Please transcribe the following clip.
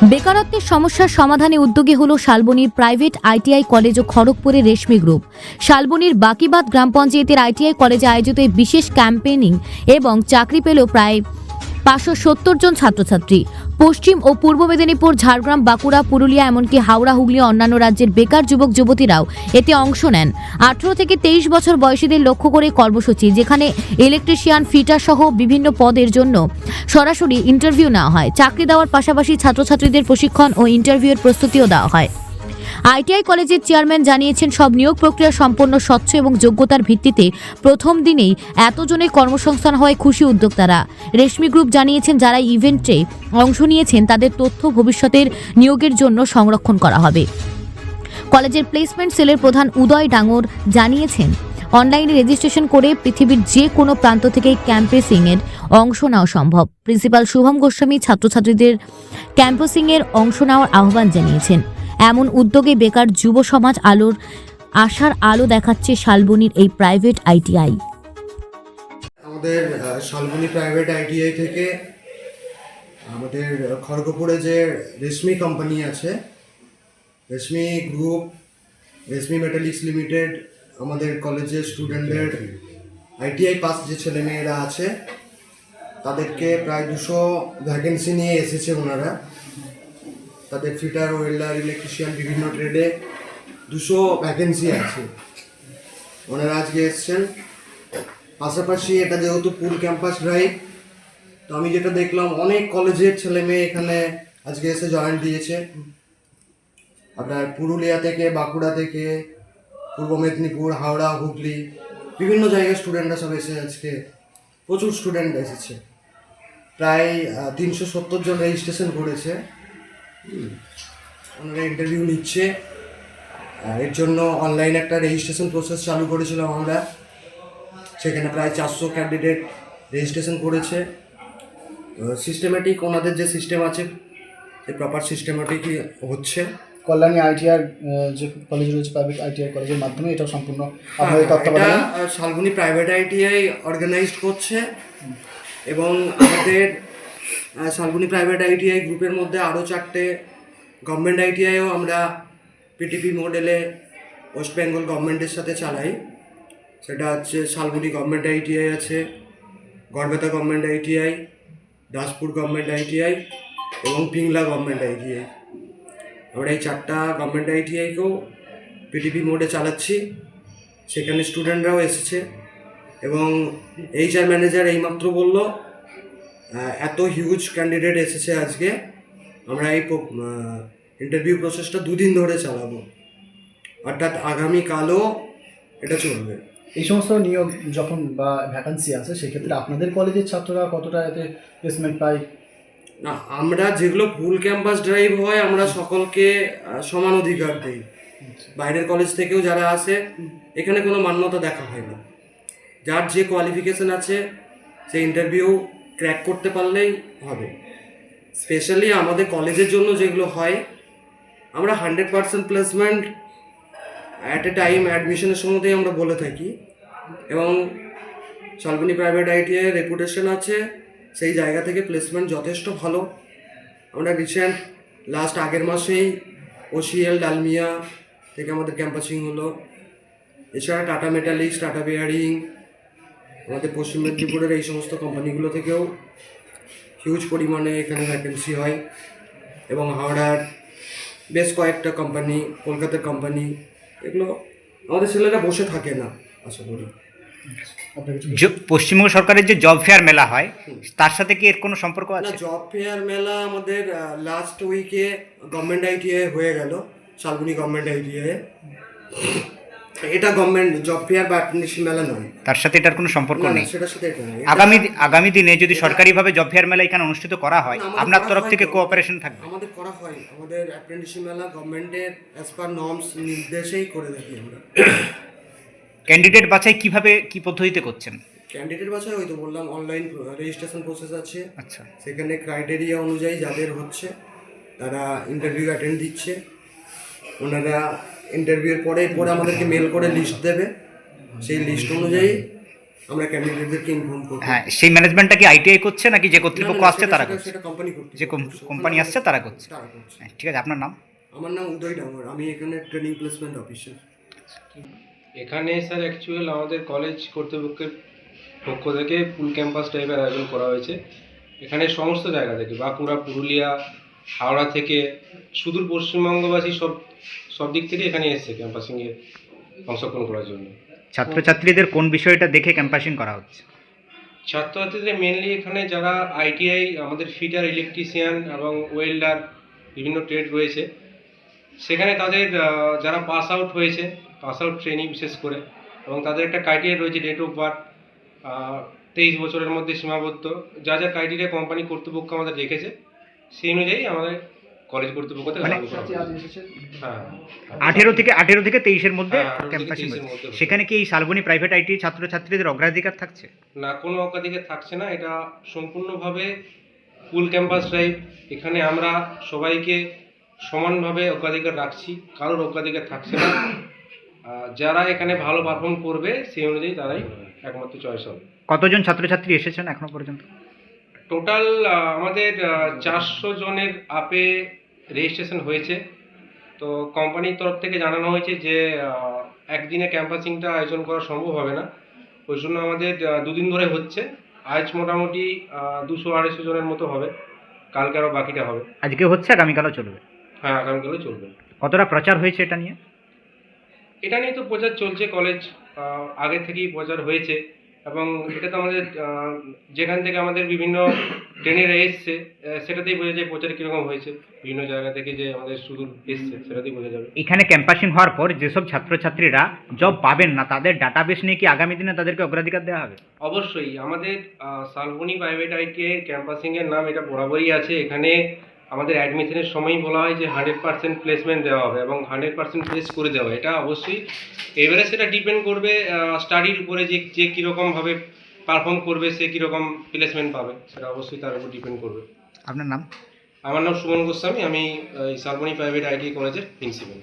বেকারত্বের সমস্যার সমাধানে উদ্যোগী হলো শালবনীর প্রাইভেট আইটিআই কলেজ ও খড়গপুরের রেশমি গ্রুপ। শালবনীর বাকিবাদ গ্রাম পঞ্চায়েতের আইটিআই কলেজে আয়োজিত এই বিশেষ ক্যাম্পেইনিং এবং চাকরি পেল প্রায় 570 জন ছাত্রছাত্রী। পশ্চিম ও পূর্ব মেদিনীপুর, ঝাড়গ্রাম, বাঁকুড়া, পুরুলিয়া, এমনকি হাওড়া, হুগলি ও অন্যান্য রাজ্যের বেকার যুবক যুবতীরাও এতে অংশ নেন। 18 থেকে 23 বছর বয়সীদের লক্ষ্য করে কর্মসূচি, যেখানে ইলেকট্রিশিয়ান, ফিটার সহ বিভিন্ন পদের জন্য সরাসরি ইন্টারভিউ নেওয়া হয়। চাকরি দেওয়ার পাশাপাশি ছাত্রছাত্রীদের প্রশিক্ষণ ও ইন্টারভিউয়ের প্রস্তুতিও দেওয়া হয়। আইটিআই কলেজের চেয়ারম্যান জানিয়েছেন, সব নিয়োগ প্রক্রিয়া সম্পূর্ণ স্বচ্ছ এবং যোগ্যতার ভিত্তিতে প্রথম দিনেই এতজনের কর্মসংস্থান হওয়ায় খুশি উদ্যোক্তারা। রেশমি গ্রুপ জানিয়েছেন, যারা ইভেন্টে অংশ নিয়েছেন তাদের তথ্য ভবিষ্যতের নিয়োগের জন্য সংরক্ষণ করা হবে। কলেজের প্লেসমেন্ট সেলের প্রধান উদয় ডাঙ্গর জানিয়েছেন, অনলাইনে রেজিস্ট্রেশন করে পৃথিবীর যে কোনো প্রান্ত থেকে ক্যাম্পাসিংয়ের অংশ নেওয়া সম্ভব। প্রিন্সিপাল শুভম গোস্বামী ছাত্রছাত্রীদের ক্যাম্পাসিংয়ের অংশ নেওয়ার আহ্বান জানিয়েছেন। এমন উদ্যোগে বেকার যুব সমাজ আশার আলো দেখাচ্ছে শালবনীর এই প্রাইভেট আইটিআই। আমাদের শালবনী প্রাইভেট আইটিআই থেকে আমাদের খড়গপুরে যে রেশমি কোম্পানি আছে, রেশমি গ্রুপ, রেশমি মেটালিক্স লিমিটেড, আমাদের কলেজের স্টুডেন্টদের আইটিআই পাস যে ছেলেমেয়েরা আছে তাদেরকে প্রায় 200 ভ্যাকেন্সি নিয়ে এসেছে ওনারা। তাদের ফিটার, ওয়েল্ডার, ইলেকট্রিশিয়ান, বিভিন্ন ট্রেডে 200 ভ্যাকেন্সি আছে। ওনারা আজকে এসছেন। পাশাপাশি এটা যেহেতু ফুল ক্যাম্পাস ড্রাইভ, তো আমি যেটা দেখলাম অনেক কলেজের ছেলে মেয়ে এখানে আজকে এসে জয়েন দিয়েছে। আপনার পুরুলিয়া থেকে, বাঁকুড়া থেকে, পূর্ব মেদিনীপুর, হাওড়া, হুগলি, বিভিন্ন জায়গায় স্টুডেন্টরা সব এসে আজকে প্রচুর স্টুডেন্ট এসেছে। প্রায় 370 জন রেজিস্ট্রেশন করেছে। ওনারা ইন্টারভিউ নিচ্ছে। এর জন্য অনলাইনে একটা রেজিস্ট্রেশন প্রসেস চালু করেছিলাম আমরা। সেখানে প্রায় 400 ক্যান্ডিডেট রেজিস্ট্রেশন করেছে। সিস্টেমেটিক ওনাদের যে সিস্টেম আছে, এই প্রপার সিস্টেমেটিকই হচ্ছে। কল্যাণী আইটিআর যে কলেজ রয়েছে, প্রাইভেট আইটিআই কলেজের মাধ্যমে এটা সম্পূর্ণ আপনাদের তত্ত্বাবধানে শালবনী প্রাইভেট আইটিআই অর্গানাইজড করছে। এবং আমাদের শালবনী প্রাইভেট আইটিআই গ্রুপের মধ্যে আরও 4টে গভর্নমেন্ট আইটিআইও আমরা পিটিপি মডেলে ওয়েস্ট বেঙ্গল গভর্নমেন্টের সাথে চালাই। সেটা হচ্ছে শালবনী গভর্নমেন্ট আইটিআই আছে, Garbeta government ITI, Daspur government ITI এবং পিংলা গভর্নমেন্ট আইটিআই। আমরা এই 4টা গভর্নমেন্ট আইটিআইকেও পিটিপি মোডে চালাচ্ছি। সেখানে স্টুডেন্টরাও এসেছে এবং এইচআর ম্যানেজার এইমাত্র বলল এত হিউজ ক্যান্ডিডেট এসেছে আজকে, আমরা এই ইন্টারভিউ প্রসেসটা 2 দিন ধরে চালাবো, অর্থাৎ আগামীকালও এটা চলবে। এই সমস্ত নিয়োগ যখন বা ভ্যাকান্সি আছে, সেক্ষেত্রে আপনাদের কলেজের ছাত্ররা কতটা এতে প্লেসমেন্ট পায়? না, আমরা যেগুলো ফুল ক্যাম্পাস ড্রাইভ হয় আমরা সকলকে সমান অধিকার দিই। বাইরের কলেজ থেকেও যারা আসে, এখানে কোনো মান্যতা দেখা হয় না। যার যে কোয়ালিফিকেশান আছে সে ইন্টারভিউ ক্র্যাক করতে পারলেই হবে। স্পেশালি আমাদের কলেজের জন্য যেগুলো হয়, আমরা 100% প্লেসমেন্ট অ্যাট এ টাইম অ্যাডমিশনের সময়তেই আমরা বলে থাকি। এবং শালবনী প্রাইভেট আইটিআই রেপুটেশন আছে, সেই জায়গা থেকে প্লেসমেন্ট যথেষ্ট ভালো। আমরা রিসেন্ট লাস্ট আগের মাসেই ওসিএল ডালমিয়া থেকে আমাদের ক্যাম্পাসিং হলো। এছাড়া টাটা মেটালিক্স, টাটা বেয়ারিং, আমাদের পশ্চিম মেদিনীপুরের এই সমস্ত কোম্পানিগুলো থেকেও হিউজ পরিমাণে এখানে ভ্যাকেন্সি হয়। এবং হাওড়ার বেশ কয়েকটা কোম্পানি, কলকাতার কোম্পানি, এগুলো আমাদের ছেলেরা বসে থাকে না আশা করি। পশ্চিমবঙ্গ সরকারের যে জব ফেয়ার মেলা হয়, তার সাথে কি এর কোনো সম্পর্ক আছে? জব ফেয়ার মেলা আমাদের লাস্ট উইকে গভর্নমেন্ট আইটিআই হয়ে গেল, শালবনী গভর্নমেন্ট আইটিআই। এটা গভর্নমেন্ট জব ফেয়ার বা অ্যাপ্রেন্টিসশিপ মেলা নয়, তার সাথে এটার কোনো সম্পর্ক নেই। সেটার সাথে এটা নেই। আগামী দিনে যদি সরকারিভাবে জব ফেয়ার মেলা এখানে অনুষ্ঠিত করা হয়, আপনার তরফ থেকে কোঅপারেশন থাকবে? আমাদের করা হয়, আমাদের অ্যাপ্রেন্টিসশিপ মেলা গভর্নমেন্টের অ্যাজ পার নর্মস নির্দেশেই করে থাকি আমরা। ক্যান্ডিডেট বাছাই কিভাবে, কি পদ্ধতিতে করছেন? ক্যান্ডিডেট বাছাই ওই তো বললাম, অনলাইন রেজিস্ট্রেশন প্রসেস আছে। আচ্ছা, সেখানে ক্রাইটেরিয়া অনুযায়ী যাদের হচ্ছে তারা ইন্টারভিউ অ্যাটেন্ড দিচ্ছে। ওনারা ইন্টারভিউর পরে আমাদেরকে মেল করে লিস্ট দেবে। সেই লিস্ট অনুযায়ী আমরা ক্যান্ডিডেটদেরকে ইনফর্ম করব। হ্যাঁ, সেই ম্যানেজমেন্টটা কি আইটিআই করছে নাকি যে কর্তৃপক্ষ আসছে তারা করছে? সেটা কোম্পানি করছে, যে কোম্পানি আসছে তারা করছে। তারা করছে। হ্যাঁ, ঠিক আছে, আপনার নাম? আমার নাম উদয় ডাঙ্গর, আমি এখানে ট্রেনিং প্লেসমেন্ট অফিসার। এখানে স্যার অ্যাকচুয়াল আমাদের কলেজ কর্তৃপক্ষের পক্ষ থেকে ফুল ক্যাম্পাস টাইপের আয়োজন করা হয়েছে। এখানে সমস্ত জায়গা থেকে বাঁকুড়া, পুরুলিয়া, হাওড়া থেকে সুদূর পশ্চিমবঙ্গবাসী সব দিক থেকে এখানে এসেছে ক্যাম্পাসিংয়ে অংশগ্রহণ করার জন্য। ছাত্রছাত্রীদের কোন বিষয়টা দেখে ক্যাম্পাসিং করা হচ্ছে? ছাত্রছাত্রীদের মেনলি এখানে যারা আইটিআই, আমাদের ফিটার, ইলেকট্রিশিয়ান এবং ওয়েল্ডার বিভিন্ন ট্রেড রয়েছে, সেখানে তাদের যারা পাস আউট হয়েছে, পাস আউট ট্রেনিং বিশেষ করে, এবং তাদের একটা ক্রাইটেরিয়া রয়েছে ডেট অফ বার্থ 23 বছরের মধ্যে সীমাবদ্ধ, যা যা ক্রাইটেরিয়া কোম্পানি কর্তৃপক্ষ আমাদের রেখেছে সেই অনুযায়ী আমাদের কলেজ কর্তৃপক্ষ থেকে লাগু করা হয়েছে। হ্যাঁ, 18 থেকে 23-এর মধ্যে হ্যাঁ, 18 থেকে ক্যাম্পাসিং 23-এর হচ্ছে। মধ্যে হচ্ছে। সেখানে কি এই শালবনী প্রাইভেট আইটি ছাত্রছাত্রীদের অগ্রাধিকার থাকছে? না, কোনো অগ্রাধিকার থাকছে না, এটা সম্পূর্ণভাবে ফুল ক্যাম্পাস ড্রাইভ। এখানে আমরা সবাইকে সমানভাবে অগ্রাধিকার রাখছি, কারোর অগ্রাধিকার থাকছে না। যারা এখানে ভালো পারফর্ম করবে সেই অনুযায়ী তারাই একমাত্র চয়েস হবে। কতজন ছাত্রছাত্রী এসেছেন এখনো পর্যন্ত? টোটাল আমাদের 400 জনের আপে রেজিস্ট্রেশন হয়েছে। তো কোম্পানির তরফ থেকে জানানো হয়েছে যে একদিনে ক্যাম্পাসিংটা আয়োজন করা সম্ভব হবে না, ওই জন্য আমাদের 2 দিন ধরে হচ্ছে। আজ মোটামুটি 200-250 জনের মতো হবে, কালকে আরও বাকিটা হবে। আজকে হচ্ছে, আগামীকালও চলবে? হ্যাঁ, আগামীকালও চলবে। কতটা প্রচার হয়েছে এটা নিয়ে? এটা নিয়ে তো প্রচার চলছে, কলেজ আগে থেকেই প্রচার হয়েছে, এবং এটা তো আমাদের যেখান থেকে আমাদের বিভিন্ন ট্রেনেরা এসছে সেটাতেই বোঝা যায় প্রচার কীরকম হয়েছে। বিভিন্ন জায়গা থেকে যে আমাদের সুদূর এসছে সেটাতেই বোঝা যাবে। এখানে ক্যাম্পাসিং হওয়ার পর যেসব ছাত্রছাত্রীরা জব পাবেন না, তাদের ডাটাবেস নিয়ে কি আগামী দিনে তাদেরকে অগ্রাধিকার দেওয়া হবে? অবশ্যই আমাদের শালবনী প্রাইভেট আইটিআই ক্যাম্পাসিংয়ের নাম এটা বরাবরই আছে। এখানে আমাদের অ্যাডমিশনের সময়ই বলা হয় যে 100% প্লেসমেন্ট দেওয়া হবে এবং 100% প্লেস করে দেওয়া হবে। এটা অবশ্যই এবারে সেটা ডিপেন্ড করবে স্টাডির উপরে, যে কীরকমভাবে পারফর্ম করবে, সে কীরকম প্লেসমেন্ট পাবে, সেটা অবশ্যই তার উপর ডিপেন্ড করবে। আপনার নাম? আমার নাম সুমন গোস্বামী, আমি শালবনী প্রাইভেট আইটিআই কলেজের প্রিন্সিপাল।